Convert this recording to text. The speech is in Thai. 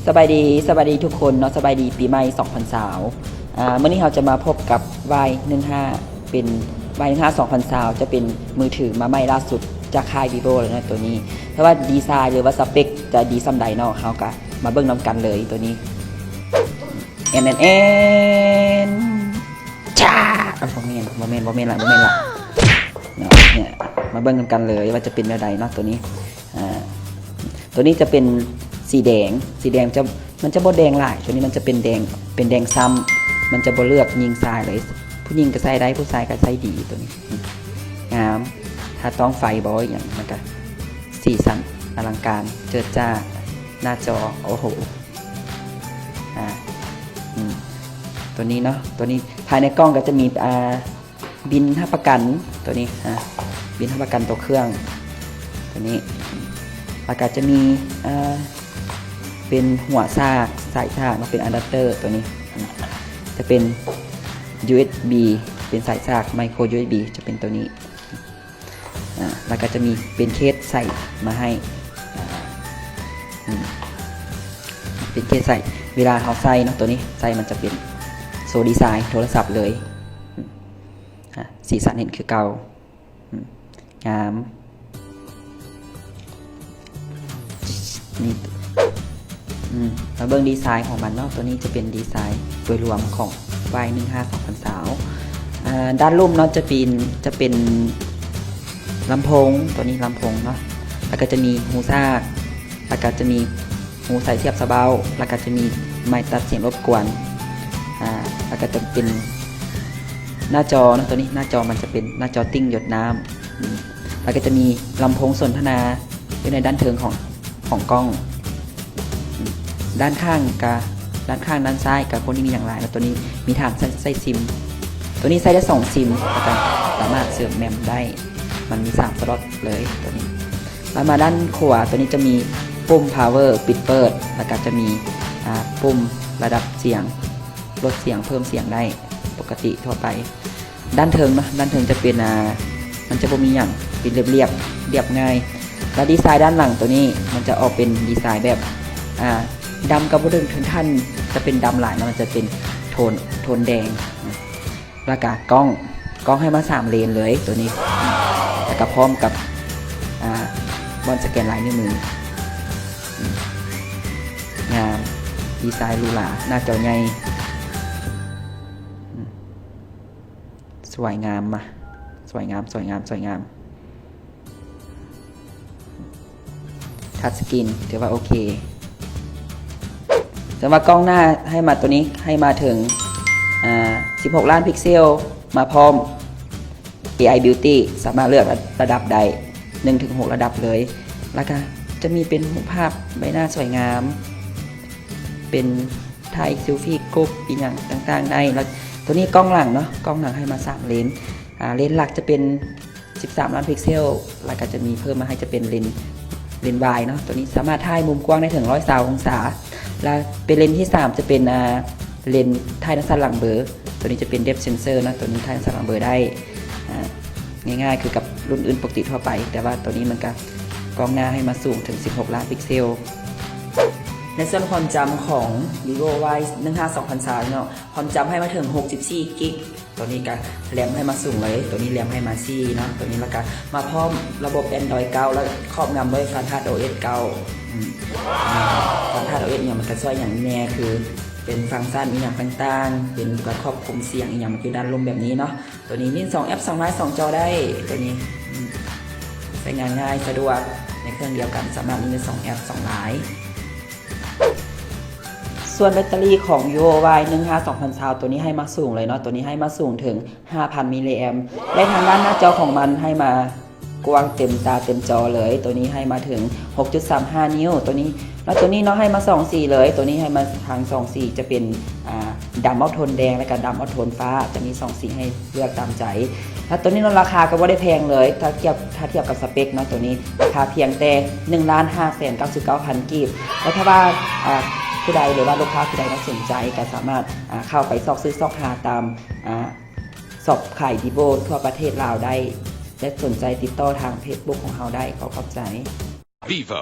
สบายดีทุกคนเนาะสบายดีปีใหม่2020เมื่อนี้เราจะมาพบกับ Y15 เป็น Y15 2020จะเป็นมือถือมาใหม่ล่าสุดจากค่าย vivo เลยนะตัวนี้เพราะว่าดีไซน์หรือว่าสเปคจะดีซ้ำใดเนาะเราก็มาเบิ่งน้ำกันเลยตัวนี้นจ้าโมเมนต์ละเนี่ยมาเบิ่งกันเลยว่าจะเป็นอะไรเนาะตัวนี้ตัวนี้จะเป็นสีแดงมันจะบ่แดงหลายตัวนี้มันจะเป็นแดงซ้ำมันจะบ่เลือกยิงทรายเลยผู้หญิงก็ใส่ได้ผู้ชายก็ใส่ดีตัวนี้งามถ้าต้องไฟบอยอย่างมันก็สีสันอลังการเจิดจ้าหน้าจอโอ้โหตัวนี้เนาะตัวนี้ภายในกล้องก็จะมีบินให้ประกันตัวนี้บินให้ประกันตัวเครื่องตัวนี้แล้วก็จะมีเป็นหัวซากสายชาร์จมาเป็นอะแดปเตอร์ตัวนี้จะเป็น USB เป็นสายชาร์จไมโคร USB จะเป็นตัวนี้แล้วก็จะมีเป็นเคสใส่มาให้เป็นเคสใส่เวลาเราใส่เนาะตัวนี้ใส่มันจะเป็นโซดีไซน์โทรศัพท์เลยสีสันเห็นคือเก่างามนี่มาเบิ่งดีไซน์ของมันเนาะตัวนี้จะเป็นดีไซน์โดยรวมของ Y15 2020ด้านลุ่มเนาะจะเป็นลำโพงตัวนี้ลำโพงเนาะแล้วก็จะมีหูซากแล้วก็จะมีหูใส่เสียบสะเบาแล้วก็จะมีไมค์ตัดเสียงรบกวนแล้วก็จะเป็นหน้าจอนะตัวนี้หน้าจอมันจะเป็นหน้าจอติ้งหยดน้ำแล้วก็จะมีลำโพงสนทนาอยู่ในด้านเทิงของกล้องด้านข้างด้านซ้ายกับคนที่มีอย่างไรแล้วตัวนี้มีฐานใส่ซิมตัวนี้ใส่ได้2ซิมนะครับสามารถเสื่อมแมมได้มันมี3สล็อตเลยตัวนี้มาด้านขวาตัวนี้จะมีปุ่ม power ปิดเปิดแล้วก็จะมีปุ่มระดับเสียงลดเสียงเพิ่มเสียงได้ปกติทั่วไปด้านเทิงนะด้านเทิงจะเป็นมันจะบ่มีอย่างเป็นเรียบง่ายและดีไซน์ด้านหลังตัวนี้มันจะออกเป็นดีไซน์แบบดำกับบ่ถึงท่านจะเป็นดำหลายนะมันจะเป็นโทนแดงแล้วก็กล้องให้มา3เลนเลยตัวนี้แล้วก็พร้อมกับบอลสแกนลายนิ้วมืองามดีไซน์หรูหราหน้าจอใหญ่สวยงามสวยงามทัชสกรีนถือว่าโอเคแต่ว่ากล้องหน้าให้มาตัวนี้ให้มาถึง16 ล้านพิกเซลมาพร้อม AI Beauty สามารถเลือกระดับใด 1-6 ระดับเลยแล้วก็จะมีเป็นภาพใบหน้าสวยงามเป็นถ่ายเซลฟี่กรุ๊ปอีกอย่างต่างๆได้แล้วตัวนี้กล้องหลังเนาะกล้องหลังให้มา3เลนเลนหลักจะเป็น13 ล้านพิกเซลแล้วก็จะมีเพิ่มมาให้จะเป็นเลนวายเนาะตัวนี้สามารถถ่ายมุมกว้างได้ถึง120 องศาแล้วเป็นเลนที่3จะเป็นเลนถ่ายนักสั่นหลังเบอร์ตัวนี้จะเป็น Depth Sensor นะตัวนี้ถ่ายนักสั่นหลังเบอร์ได้ง่ายๆคือกับรุ่นอื่นปกติทั่วไปแต่ว่าตัวนี้มันก็กล้องหน้าให้มาสูงถึง16 ล้านพิกเซลในส่วนความจำของ vivo Y15 2020เนาะความจำให้มาถึง64 กิกตัวนี้ก็แรมให้มาสูงเลยตัวนี้แรมให้มา4เนาะตัวนี้แล้วก็มาพร้อมระบบ Android 9แล้วครอบงำด้วย Phantom OS 9 Phantom OS เนี่ยมันก็ช่วยอย่างแน่คือเป็นฟังก์ชันอีกอย่างต่างๆเป็นการควบคุมเสียงอีกอย่างมันคือด้านลมแบบนี้เนาะตัวนี้นี่2แอป2ไลน์2จอได้ตัวนี้ใช้งานง่ายสะดวกในเครื่องเดียวกันสามารถมี2แอป2ไลน์ส่วนแบตเตอรี่ของ vivo Y15 2020ตัวนี้ให้มาสูงเลยเนาะตัวนี้ให้มาสูงถึง 5,000 มิลลิแอมป์และทางด้านหน้าจอของมันให้มากว้างเต็มตาเต็มจอเลยตัวนี้ให้มาถึง 6.35 นิ้วตัวนี้แล้วตัวนี้เนาะให้มา2สีเลยตัวนี้ให้มาทาง2สีจะเป็นดำออฟโทนแดงและก็ดำออฟโทนฟ้าจะมี2สีให้เลือกตามใจแล้วตัวนี้เนาะราคาก็ไม่ได้แพงเลยถ้าเทียบกับสเปคเนาะตัวนี้ราคาเพียงแต่ 1,599,000 กีบแล้วถ้าว่าผู้ใดหรือว่าลูกค้าผู้ใดสนใจก็สามารถเข้าไปซอกซื้อซอกหาตามสอบขาย vivo ทั่วประเทศลาวได้และสนใจติดต่อทาง Facebook ของเราได้ขอบใจ Vivo